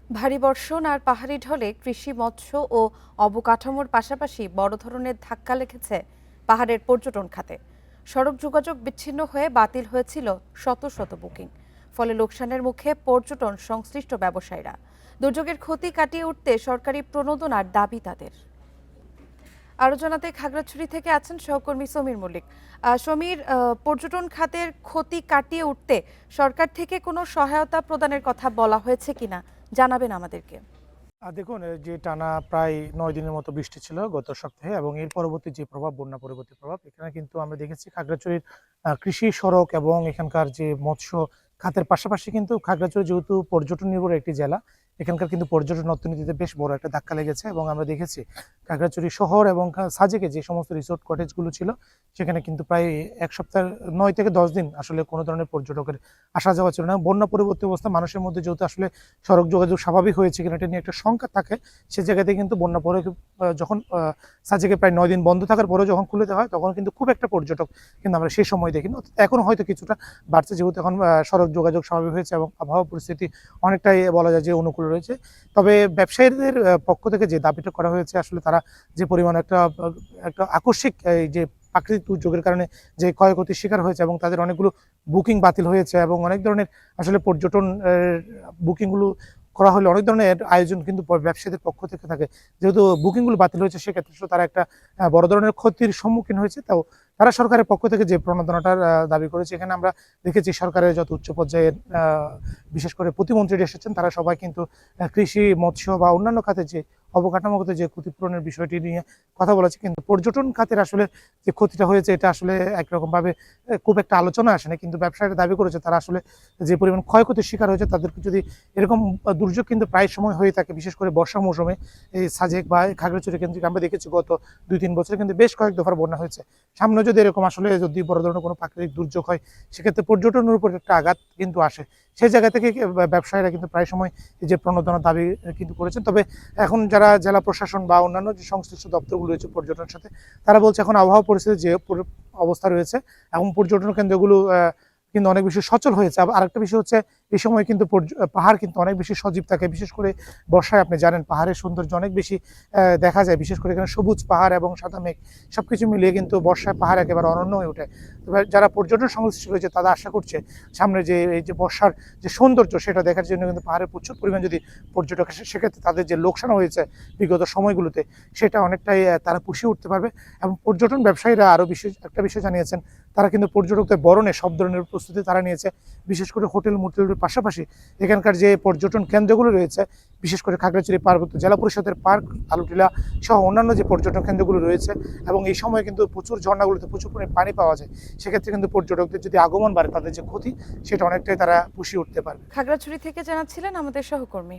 ভারী বর্ষণ আর পাহাড়ি ঢলে কৃষি, মৎস্য ও অবকাঠামোর পাশাপাশি বড় ধরনের ধাক্কা লেগেছে পাহাড়ের পর্যটন খাতে। সড়ক যোগাযোগ বিচ্ছিন্ন হয়ে বাতিল হয়েছিল শত শত বুকিং। ফলে লোকসানের মুখে পর্যটন সংশ্লিষ্ট ব্যবসায়ীরা। দুর্যোগের ক্ষতি কাটিয়ে উঠতে সরকারি প্রণোদনার দাবি তাদের। আরো জানাতে খাগড়াছড়ি থেকে আছেন সহকর্মী সমীর মল্লিক। সমীর, পর্যটন খাতের ক্ষতি কাটিয়ে উঠতে সরকার থেকে কোনো সহায়তা প্রদানের কথা বলা হয়েছে কিনা জানাবেন আমাদেরকে। দেখুন, যে টানা প্রায় ৯ দিনের মতো বৃষ্টি ছিল গত সপ্তাহে, এবং এর পরবর্তী যে প্রভাব, বন্যা পরবর্তী প্রভাব, এখানে কিন্তু আমরা দেখেছি খাগড়াছড়ির কৃষি, সড়ক এবং এখানকার যে মৎস্য খাতের পাশাপাশি কিন্তু খাগড়াছড়ি যেহেতু পর্যটন নির্ভর একটি জেলা, এখানকার কিন্তু পর্যটন অর্থনীতিতে বেশ বড় একটা ধাক্কা লেগেছে। এবং আমরা দেখেছি খাগড়াছড়ি শহর এবং সাজেকে যে সমস্ত রিসোর্ট কটেজগুলো ছিল, সেখানে কিন্তু প্রায় ১ সপ্তাহ, ৯ থেকে ১০ দিন আসলে কোনো ধরনের পর্যটকের আসা যাওয়া ছিল না। বন্যা পরবর্তী অবস্থা মানুষের মধ্যে যেহেতু আসলে সড়ক যোগাযোগ স্বাভাবিক হয়েছে কিনা এটা নিয়ে একটা শঙ্কা থাকে, সে জায়গাতে কিন্তু বন্যা পরে যখন সাজেকে প্রায় ৯ দিন বন্ধ থাকার পরেও যখন খুলে দেওয়া হয়, তখন কিন্তু খুব একটা পর্যটক কিন্তু আমরা সেই সময় দেখিনি। এখন হয়তো কিছুটা বাড়ছে, যেহেতু এখন সড়ক যোগাযোগ স্বাভাবিক হয়েছে এবং আবহাওয়া পরিস্থিতি অনেকটাই বলা যায় যে অনুকূল রয়েছে। তবে ব্যবসায়ীদের পক্ষ থেকে যে দাবিটা করা হয়েছে, আসলে তারা যে পরিমাণ একটা একটা আকস্মিক এই যে প্রাকৃতিক দুর্যোগের কারণে যে ক্ষয়ক্ষতির শিকার হয়েছে এবং তাদের অনেকগুলো বুকিং বাতিল হয়েছে, এবং অনেক ধরনের আসলে পর্যটন বুকিংগুলো করা হলে অনেক ধরনের আয়োজন কিন্তু ব্যবসায়ীদের পক্ষ থেকে থাকে। যেহেতু বুকিংগুলো বাতিল হয়েছে, সেক্ষেত্রে তারা একটা বড় ধরনের ক্ষতির সম্মুখীন হয়েছে। তাও তারা সরকারের পক্ষ থেকে যে প্রণোদনাটার দাবি করেছে, এখানে আমরা দেখেছি সরকারের যত উচ্চ পর্যায়ের বিশেষ করে প্রতিমন্ত্রীরা এসেছেন, তারা সবাই কিন্তু কৃষি, মৎস্য বা অন্যান্য খাতে যে অবকাঠামোগত যে ক্ষতিপূরণের বিষয়টি নিয়ে কথা বলেছে। কিন্তু পর্যটন খাতের আসলে যে ক্ষতিটা হয়েছে, এটা আসলে একরকমভাবে খুব একটা আলোচনা আসে না। কিন্তু ব্যবসায়ীরা দাবি করেছে তারা আসলে যে পরিমাণ ক্ষয়ক্ষতির শিকার হয়েছে, তাদেরকে যদি এরকম দুর্যোগ কিন্তু প্রায় সময় হয়ে থাকে, বিশেষ করে বর্ষা মৌসুমে এই সাজেক বা খাগড়াছড়ি কেন্দ্রিক আমরা দেখেছি গত ২-৩ বছরে কিন্তু বেশ কয়েক দফার বন্যা হয়েছে। সামনে যদি এরকম আসলে যদি বড় ধরনের কোনো প্রাকৃতিক দুর্যোগ হয়, সেক্ষেত্রে পর্যটনের উপর একটা আঘাত কিন্তু আসে। সেই জায়গা থেকে ব্যবসায়ীরা কিন্তু প্রায় সময় এই যে প্রণোদনার দাবি কিন্তু করেছেন। তবে এখন যারা জেলা প্রশাসন বা অন্যান্য যে সংশ্লিষ্ট দপ্তরগুলো রয়েছে পর্যটনের সাথে, তারা বলছে এখন আবহাওয়া পরিস্থিতি যে অবস্থা রয়েছে, এবং পর্যটন কেন্দ্রগুলো কিন্তু অনেক বেশি সচল হয়েছে। আবার আরেকটা বিষয় হচ্ছে, এই সময় কিন্তু পাহাড় কিন্তু অনেক বেশি সজীব থাকে। বিশেষ করে বর্ষায় আপনি জানেন পাহাড়ের সৌন্দর্য অনেক বেশি দেখা যায়। বিশেষ করে এখানে সবুজ পাহাড় এবং সাদা মেঘ সবকিছু মিলিয়ে কিন্তু বর্ষায় পাহাড় একেবারে অনন্য হয়ে ওঠে। তবে যারা পর্যটন সংশ্লিষ্ট রয়েছে, তারা আশা করছে সামনে যে এই যে বর্ষার যে সৌন্দর্য, সেটা দেখার জন্য কিন্তু পাহাড়ের প্রচুর পরিমাণ যদি পর্যটক আসে, সেক্ষেত্রে তাদের যে লোকসান হয়েছে বিগত সময়গুলোতে, সেটা অনেকটাই তারা পুষিয়ে উঠতে পারবে। এবং পর্যটন ব্যবসায়ীরা আরও একটা বিষয় জানিয়েছেন, তারা কিন্তু পর্যটকদের বরণে সব ধরনের প্রস্তুতি তারা নিয়েছে। বিশেষ করে হোটেল মোটেলের পাশাপাশি এখানকার যে পর্যটন কেন্দ্রগুলো রয়েছে, বিশেষ করে খাগড়াছড়ি পার্বত্য জেলা পরিষদের পার্ক, আলুটিলা সহ অন্যান্য যে পর্যটন কেন্দ্রগুলো রয়েছে, এবং এই সময় কিন্তু প্রচুর ঝর্ণাগুলোতে প্রচুর পরিমাণে পানি পাওয়া যায়। সেক্ষেত্রে কিন্তু পর্যটকদের যদি আগমন বাড়ে, তাদের যে ক্ষতি সেটা অনেকটাই তারা পুষিয়ে উঠতে পারবে। খাগড়াছড়ি থেকে জানাচ্ছিলেন আমাদের সহকর্মী।